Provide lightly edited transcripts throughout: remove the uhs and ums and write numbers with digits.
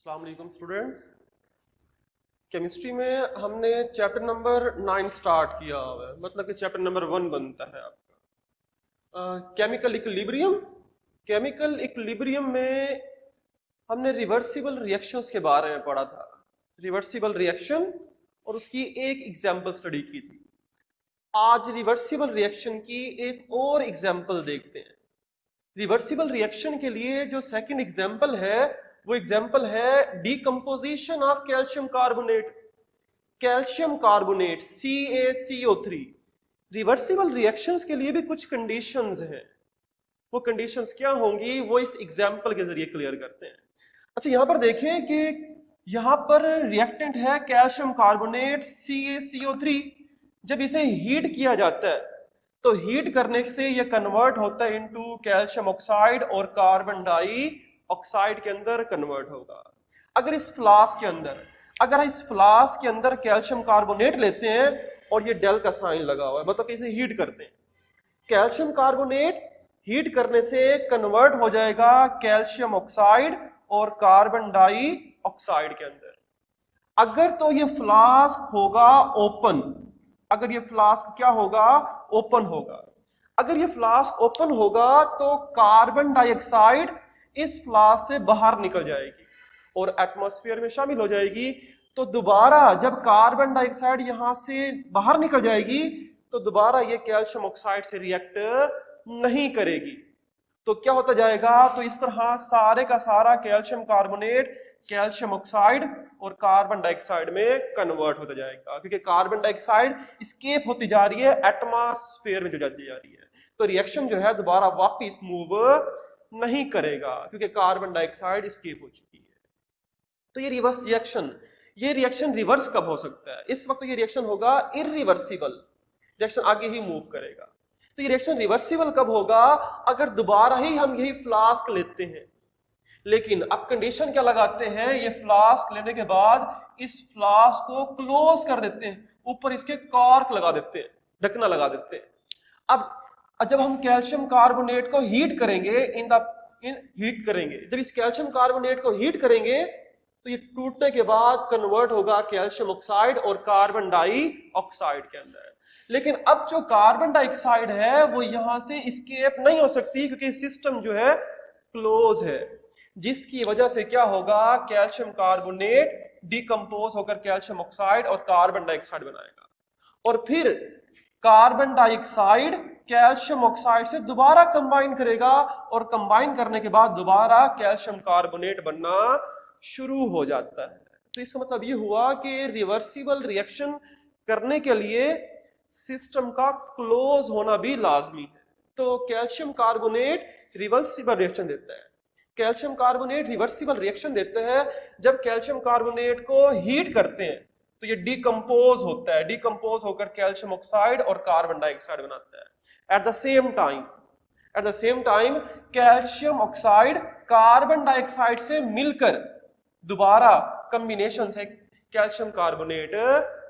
अस्सलाम वालेकुम students. Chemistry में हमने चैप्टर नंबर 9 स्टार्ट किया हुआ है, मतलब कि चैप्टर नंबर 1 बनता है आपका केमिकल इक्विलिब्रियम। केमिकल इक्विलिब्रियम में हमने रिवर्सिबल रिएक्शंस के बारे में पढ़ा था, रिवर्सिबल रिएक्शन, और उसकी एक एग्जांपल स्टडी की थी। आज रिवर्सिबल रिएक्शन की एक और एग्जांपल देखते हैं। रिवर्सिबल रिएक्शन के लिए जो सेकंड एग्जांपल है वो एग्जांपल है decomposition of calcium carbonate. Calcium carbonate CaCO3। Reversible reactions के लिए भी कुछ कंडीशंस हैं, वो कंडीशंस क्या होंगी वो इस एग्जांपल के जरिए क्लियर करते हैं। अच्छा, यहां पर देखें कि यहां पर रिएक्टेंट है कैल्शियम कार्बोनेट CaCO3। जब इसे हीट किया जाता है तो हीट करने से ये कन्वर्ट होता है इनटू कैल्शियम ऑक्साइड और कार्बन डाई ऑक्साइड के अंदर कन्वर्ट होगा। अगर इस फ्लास्क के अंदर कैल्शियम कार्बोनेट लेते हैं और ये डेल का साइन लगा हुआ है, मतलब कि इसे हीट करते हैं, कैल्शियम कार्बोनेट हीट करने से कन्वर्ट हो जाएगा कैल्शियम ऑक्साइड और कार्बन डाई ऑक्साइड के अंदर। अगर तो ये फ्लास्क होगा ओपन, अगर ये फ्लास्क क्या होगा, ओपन होगा। अगर ये फ्लास्क ओपन होगा तो कार्बन डाइऑक्साइड इस फ्लास्क से बाहर निकल जाएगी और एटमॉस्फेयर में शामिल हो जाएगी। तो दोबारा जब कार्बन डाइऑक्साइड यहां से बाहर निकल जाएगी तो दोबारा ये कैल्शियम ऑक्साइड से रिएक्ट नहीं करेगी। तो क्या होता जाएगा, तो इस तरह सारे का सारा कैल्शियम कार्बोनेट कैल्शियम ऑक्साइड और कार्बन डाइऑक्साइड में कन्वर्ट होता जाएगा, क्योंकि कार्बन डाइऑक्साइड एस्केप होती जा रही है एटमॉस्फेयर में जो जाती जा रही है। तो रिएक्शन जो है दोबारा वापस मूव नहीं करेगा क्योंकि कार्बन डाइऑक्साइड एस्केप हो चुकी है। तो ये रिवर्स रिएक्शन, ये रिएक्शन रिवर्स कब हो सकता है? इस वक्त ये रिएक्शन होगा इरिवर्सिबल, रिएक्शन आगे ही मूव करेगा। तो ये रिएक्शन रिवर्सिबल कब होगा? अगर दोबारा ही हम यही फ्लास्क लेते हैं, लेकिन अब कंडीशन क्या लगाते हैं, ये फ्लास्क लेने के बाद इस फ्लास्क को क्लोज कर देते हैं, ऊपर इसके कॉर्क लगा देते हैं, ढकना लगा देते हैं। अब जब हम कैल्शियम कार्बोनेट को हीट करेंगे, हीट करेंगे, जब इस कैल्शियम कार्बोनेट को हीट करेंगे तो ये टूटने के बाद कन्वर्ट होगा कैल्शियम ऑक्साइड और कार्बन डाई ऑक्साइड के अंदर। लेकिन अब जो कार्बन डाइऑक्साइड है वो यहां से एस्केप नहीं हो सकती क्योंकि सिस्टम जो है क्लोज है, जिसकी वजह से क्या होगा, कैल्शियम कार्बोनेट डिकम्पोज होकर कैल्शियम ऑक्साइड और कार्बन डाइऑक्साइड बनाएगा और फिर कार्बन डाइऑक्साइड कैल्शियम ऑक्साइड से दोबारा कंबाइन करेगा और कंबाइन करने के बाद दोबारा कैल्शियम कार्बोनेट बनना शुरू हो जाता है। तो इसका मतलब ये हुआ कि रिवर्सिबल रिएक्शन करने के लिए सिस्टम का क्लोज होना भी लाजमी है। तो कैल्शियम कार्बोनेट रिवर्सिबल रिएक्शन देता है, कैल्शियम कार्बोनेट रिवर्सिबल रिएक्शन देते हैं जब कैल्शियम कार्बोनेट को हीट करते हैं तो ये डिकम्पोज होता है, डिकम्पोज होकर कैल्शियम ऑक्साइड और कार्बन डाइऑक्साइड बनाता है। At the same time calcium oxide carbon dioxide से मिलकर दोबारा कॉम्बिनेशन से कैल्शियम कार्बोनेट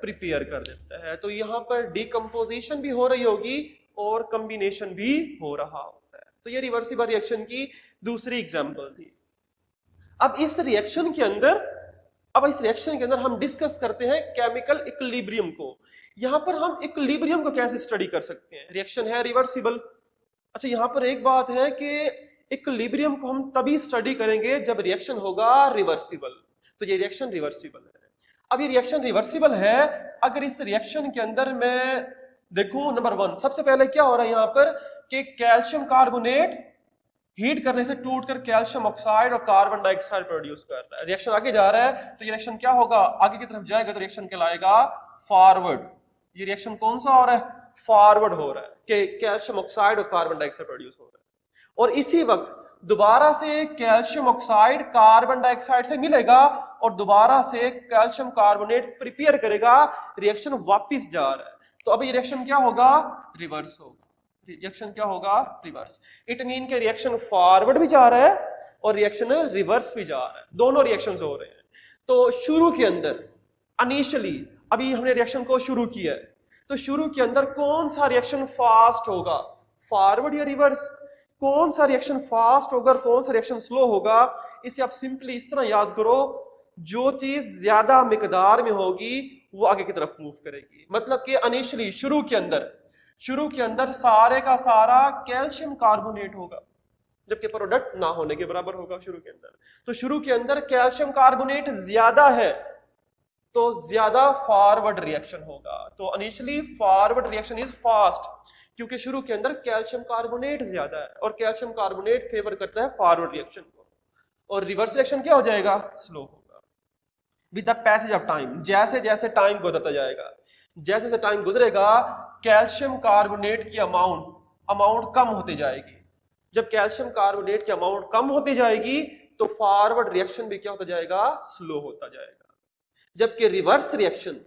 प्रिपेयर कर देता है। तो यहां पर डिकम्पोजिशन भी हो रही होगी और कॉम्बिनेशन भी हो रहा होता है। तो ये रिवर्सिबल रिएक्शन की दूसरी एग्जांपल थी। अब इस रिएक्शन के अंदर हम डिस्कस करते हैं केमिकल इक्विलिब्रियम को। यहां पर हम इक्विलिब्रियम को कैसे स्टडी कर सकते हैं? रिएक्शन है रिवर्सिबल। अच्छा, यहां पर एक बात है कि इक्विलिब्रियम को हम तभी स्टडी करेंगे जब रिएक्शन होगा रिवर्सिबल। तो ये रिएक्शन रिवर्सिबल है। अब ये रिएक्शन रिवर्सिबल है, अगर इस रिएक्शन के अंदर मैं देखूं, नंबर 1 सबसे पहले क्या हो रहा है यहां पर कि कैल्शियम कार्बोनेट हीट करने से टूटकर कैल्शियम ऑक्साइड और कार्बन डाइऑक्साइड प्रोड्यूस कर रहा है। रिएक्शन आगे जा रहा है तो ये रिएक्शन क्या होगा, आगे की तरफ जाएगा तो रिएक्शन कहलाएगा फॉरवर्ड। ये रिएक्शन कौन सा हो रहा है, फॉरवर्ड हो रहा है कि कैल्शियम ऑक्साइड और कार्बन डाइऑक्साइड प्रोड्यूस हो रहा है। और इसी वक्त दोबारा से कैल्शियम ऑक्साइड कार्बन डाइऑक्साइड से मिलेगा और दोबारा से कैल्शियम कार्बोनेट प्रिपेयर करेगा, रिएक्शन वापस जा रहा है। तो अब ये रिएक्शन क्या होगा, रिवर्स होगा। रिएक्शन क्या होगा, रिवर्स। इट मीन के रिएक्शन फॉरवर्ड भी जा रहा है और रिएक्शन रिवर्स भी जा रहा है, दोनों रिएक्शंस हो रहे हैं। तो शुरू के अंदर इनिशियली अभी हमने रिएक्शन को शुरू किया है, तो शुरू के अंदर कौन सा रिएक्शन फास्ट होगा, फॉरवर्ड या रिवर्स? कौन सा रिएक्शन फास्ट होगा और कौन सा रिएक्शन स्लो होगा, इसे आप सिंपली इस तरह याद करो, जो चीज ज्यादा मिकदार में होगी वो आगे की तरफ मूव करेगी। मतलब कि इनिशियली शुरू के अंदर सारे का सारा कैल्शियम कार्बोनेट होगा, जबकि प्रोडक्ट ना होने के बराबर होगा शुरू के अंदर। तो शुरू के अंदर कैल्शियम कार्बोनेट ज्यादा है तो ज्यादा फॉरवर्ड रिएक्शन होगा। तो initially forward reaction is fast, क्योंकि शुरू के अंदर कैल्शियम कार्बोनेट ज्यादा है और कैल्शियम कार्बोनेट फेवर करता है फॉरवर्ड रिएक्शन को। और रिवर्स रिएक्शन क्या हो जाएगा, स्लो होगा with the passage of time. जैसे जैसे टाइम गुजरता जाएगा, जैसे जैसे टाइम गुजरेगा, कैल्शियम कार्बोनेट की अमाउंट कम होती जाएगी। जब कैल्शियम कार्बोनेट की अमाउंट कम होती जाएगी तो फॉरवर्ड रिएक्शन भी क्या होता जाएगा, स्लो होता जाएगा। जबकि रिवर्स रिएक्शन,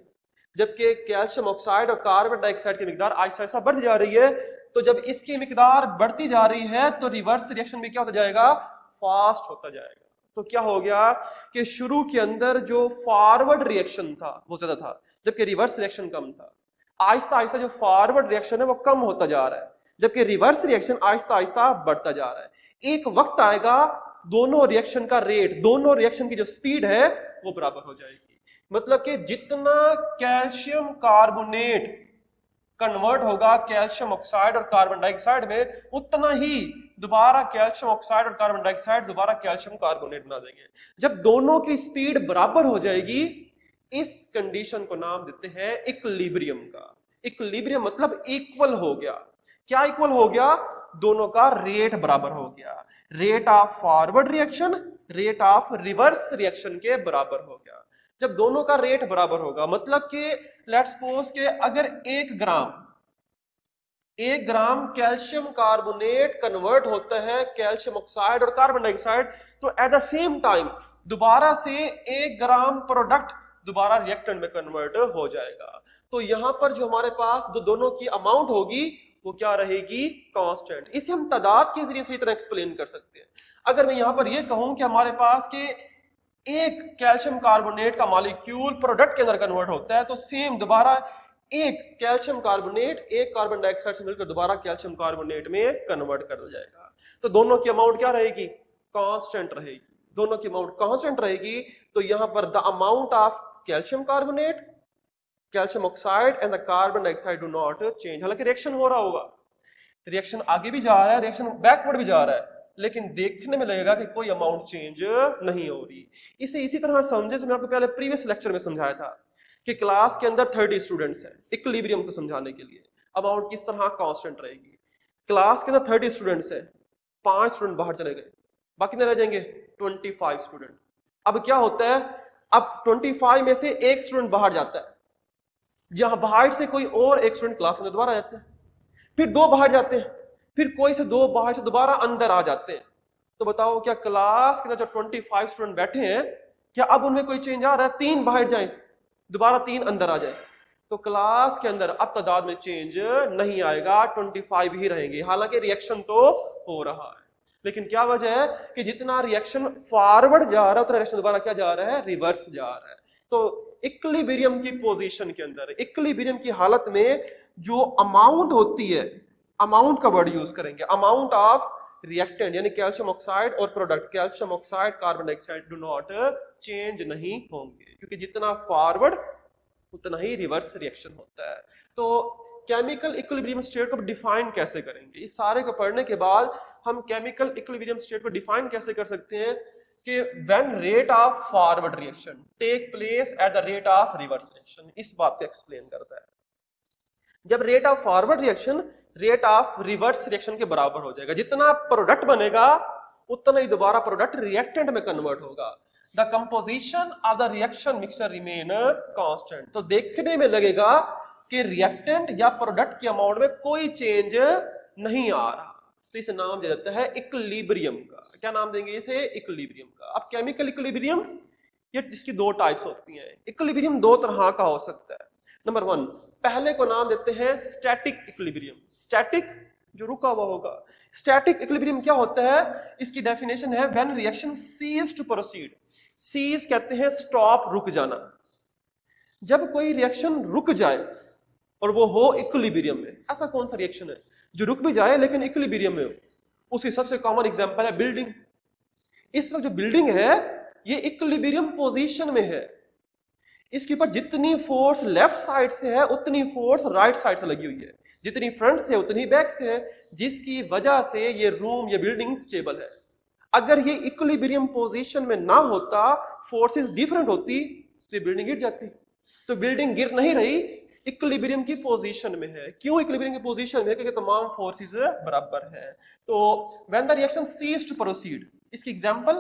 जबकि कैल्शियम ऑक्साइड और कार्बन डाइऑक्साइड की मिकदार आहिस्ता आहिस्ता बढ़ती जा रही है, तो जब इसकी मिकदार बढ़ती जा रही है तो रिवर्स रिएक्शन भी क्या होता जाएगा, फास्ट होता जाएगा। तो क्या हो गया कि शुरू के अंदर जो फॉरवर्ड रिएक्शन था वो ज्यादा था, जबकि रिवर्स रिएक्शन कम था। आहिस्ता आहिस्ता जो फॉरवर्ड रिएक्शन है वो कम होता जा रहा है, जबकि रिवर्स रिएक्शन आहिस्ता आहिस्ता बढ़ता जा रहा है। एक वक्त आएगा दोनों रिएक्शन का रेट, दोनों रिएक्शन की जो स्पीड है वो बराबर हो जाएगी। मतलब कि जितना कैल्शियम कार्बोनेट कन्वर्ट होगा कैल्शियम ऑक्साइड और कार्बन डाइऑक्साइड में, उतना ही दोबारा कैल्शियम ऑक्साइड और कार्बन डाइऑक्साइड दोबारा कैल्शियम कार्बोनेट बना देंगे। जब दोनों की स्पीड बराबर हो जाएगी, इस कंडीशन को नाम देते हैं इक्विलिब्रियम का। इक्विलिब्रियम मतलब इक्वल हो गया। क्या इक्वल हो गया, दोनों का रेट बराबर हो गया। Rate of forward reaction rate of reverse reaction के बराबर हो गया। जब दोनों का रेट बराबर होगा, मतलब कि लेट्स सपोज के अगर 1 ग्राम कैल्शियम कार्बोनेट कन्वर्ट होता है कैल्शियम ऑक्साइड और कार्बन डाइऑक्साइड, तो एट द सेम टाइम दोबारा से 1 ग्राम प्रोडक्ट दोबारा रिएक्टेंट में कन्वर्ट हो जाएगा। तो यहां पर जो हमारे पास दोनों की अमाउंट होगी वो क्या रहेगी, कांस्टेंट। इसे हम तादाद के जरिए से इतना एक्सप्लेन कर सकते हैं। अगर मैं यहां पर ये कहूं कि हमारे पास के एक कैल्शियम कार्बोनेट का मॉलिक्यूल प्रोडक्ट के अंदर कन्वर्ट होता है, तो सेम दोबारा एक कैल्शियम कार्बोनेट एक कार्बन डाइऑक्साइड से मिलकर दोबारा कैल्शियम कार्बोनेट में कन्वर्ट कर जाएगा। तो दोनों की अमाउंट क्या रहेगी, कांस्टेंट रहेगी। दोनों की अमाउंट कांस्टेंट रहेगी, तो यहां पर the amount of calcium carbonate, calcium oxide and the carbon dioxide do not change. हालांकि रिएक्शन हो रहा होगा, रिएक्शन आगे भी जा रहा है, रिएक्शन बैकवर्ड भी जा रहा है, लेकिन देखने में लगेगा कि कोई अमाउंट चेंज नहीं हो रही। इसे इसी तरह समझे, मैंने आपको पहले प्रीवियस लेक्चर में समझाया था कि क्लास के अंदर 30 स्टूडेंट्स हैं। इक्विलिब्रियम को समझाने के लिए अमाउंट किस तरह कांस्टेंट रहेगी। क्लास के अंदर 30 स्टूडेंट्स हैं, 5 स्टूडेंट बाहर चले गए, बाकी नहीं रह जाएंगे 25 स्टूडेंट। अब क्या होता है, अब 25 में से एक स्टूडेंट बाहर जाता है, यहां बाहर से कोई और एक स्टूडेंट क्लास में दोबारा जाता है, फिर 2 बाहर जाते हैं, फिर कोई से 2 बाहर से दोबारा अंदर आ जाते हैं। तो बताओ क्या क्लास के अंदर जो 25 स्टूडेंट बैठे हैं, क्या अब उनमें कोई चेंज आ रहा है? 3 बाहर जाए, दोबारा 3 अंदर आ जाए, तो क्लास के अंदर अब तादाद में चेंज नहीं आएगा, 25 ही रहेंगे। हालांकि रिएक्शन तो हो रहा है, लेकिन क्या वजह है कि जितना रिएक्शन फॉरवर्ड जा रहा है उतना रिएक्शन दोबारा क्या जा रहा है, रिवर्स जा रहा है। तो इक्विलिब्रियम की पोजीशन के अंदर, इक्विलिब्रियम की हालत में जो अमाउंट होती है, अमाउंट का वर्ड यूज करेंगे, अमाउंट ऑफ रिएक्टेंट यानी कैल्शियम ऑक्साइड और product calcium oxide carbon dioxide do not change नहीं होंगे, क्योंकि जितना फॉरवर्ड उतना ही रिवर्स रिएक्शन होता है। तो केमिकल इक्विलिब्रियम स्टेट को डिफाइन कैसे करेंगे, इस सारे को पढ़ने के बाद हम केमिकल इक्विलिब्रियम स्टेट को डिफाइन कैसे कर सकते हैं कि when rate of forward reaction take place at the rate of reverse reaction, इस बात को एक्सप्लेन करता है। जब rate of forward reaction rate of reverse reaction के बराबर हो जाएगा, जितना प्रोडक्ट बनेगा उतना ही दोबारा प्रोडक्ट रिएक्टेंट में कन्वर्ट होगा। The composition of the reaction mixture remain constant. तो देखने में लगेगा कि रिएक्टेंट या प्रोडक्ट की अमाउंट में कोई चेंज नहीं आ रहा, तो इसे नाम दे देता है इक्विलिब्रियम का। क्या नाम देंगे इसे, इक्विलिब्रियम का। अब केमिकल इक्विलिब्रियम, ये इसकी 2 टाइप्स होती हैं। इक्विलिब्रियम 2 तरह का हो सकता है। नंबर 1, पहले को नाम देते हैं स्टैटिक इक्विलिब्रियम। स्टैटिक जो रुका हुआ होगा। स्टैटिक इक्विलिब्रियम क्या होता है, इसकी डेफिनेशन है when reaction cease to proceed. Cease कहते हैं स्टॉप, रुक जाना। जब कोई रिएक्शन रुक जाए और वो हो इक्विलिब्रियम में, ऐसा कौन सा रिएक्शन है जो रुक भी जाए लेकिन इक्विलिब्रियम में हो? उसकी सबसे कॉमन एग्जांपल है बिल्डिंग। इस वक्त जो बिल्डिंग है ये इक्विलिब्रियम पोजीशन में है, इसके ऊपर जितनी फोर्स लेफ्ट साइड से है उतनी फोर्स राइट साइड से लगी हुई है, जितनी फ्रंट से उतनी बैक से है, जिसकी वजह से ये रूम ये बिल्डिंग स्टेबल है। अगर ये इक्विलिब्रियम पोजीशन में ना होता, फोर्सेस डिफरेंट होती, तो ये बिल्डिंग गिर जाती। तो बिल्डिंग गिर नहीं रही, इक्विलिब्रियम की पोजीशन में है। क्यों इक्विलिब्रियम की पोजीशन में है? क्योंकि तमाम फोर्सेस बराबर है। तो when the reaction cease to proceed, इसकी example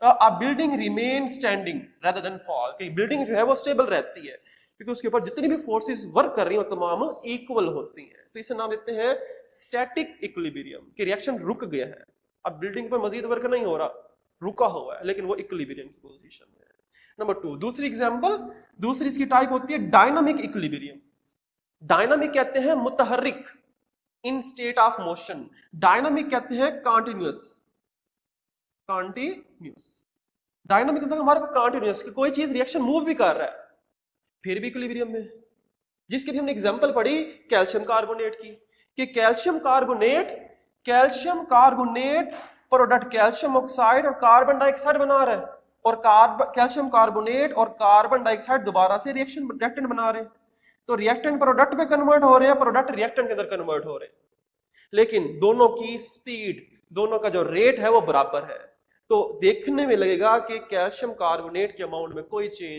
a building remain standing rather than fall, कि बिल्डिंग जो है वो स्टेबल रहती है क्योंकि उसके ऊपर जितनी भी फोर्सेस वर्क कर रही हैं वो तमाम इक्वल होती हैं। तो इसे नाम देते हैं स्टैटिक इक्विलिब्रियम, कि रिएक्शन रुक गया है, अब बिल्डिंग पर मजीद वर्क नहीं हो रहा, रुका हुआ है, लेकिन वो इक्विलिब्रियम की पोजीशन में है। नंबर 2, दूसरी एग्जांपल, दूसरी इसकी टाइप होती है डायनामिक इक्विलिब्रियम। डायनामिक कहते हैं मुतहर्रिक, in state of motion. Dynamic कहते हैं कंटीन्यूअस, कंटीन्यूअस। डायनामिक मतलब हमारे पास कंटीन्यूअस, कि कोई चीज रिएक्शन मूव भी कर रहा है फिर भी इक्विलिब्रियम में, जिसकी भी हमने एग्जांपल पढ़ी कैल्शियम कार्बोनेट की, कि calcium carbonate product calcium oxide और कार्बन डाइऑक्साइड बना रहा है, और कैल्शियम कार्बोनेट और कार्बन डाइऑक्साइड दोबारा से रिएक्शन रिएक्टेंट बना रहे हैं। तो रिएक्टेंट प्रोडक्ट में कन्वर्ट हो रहे हैं, प्रोडक्ट रिएक्टेंट के अंदर कन्वर्ट हो रहे हैं, लेकिन दोनों की स्पीड, दोनों का जो रेट है वो बराबर है। तो देखने में लगेगा कि कैल्शियम कार्बोनेट के अमाउंट में कोई चेंज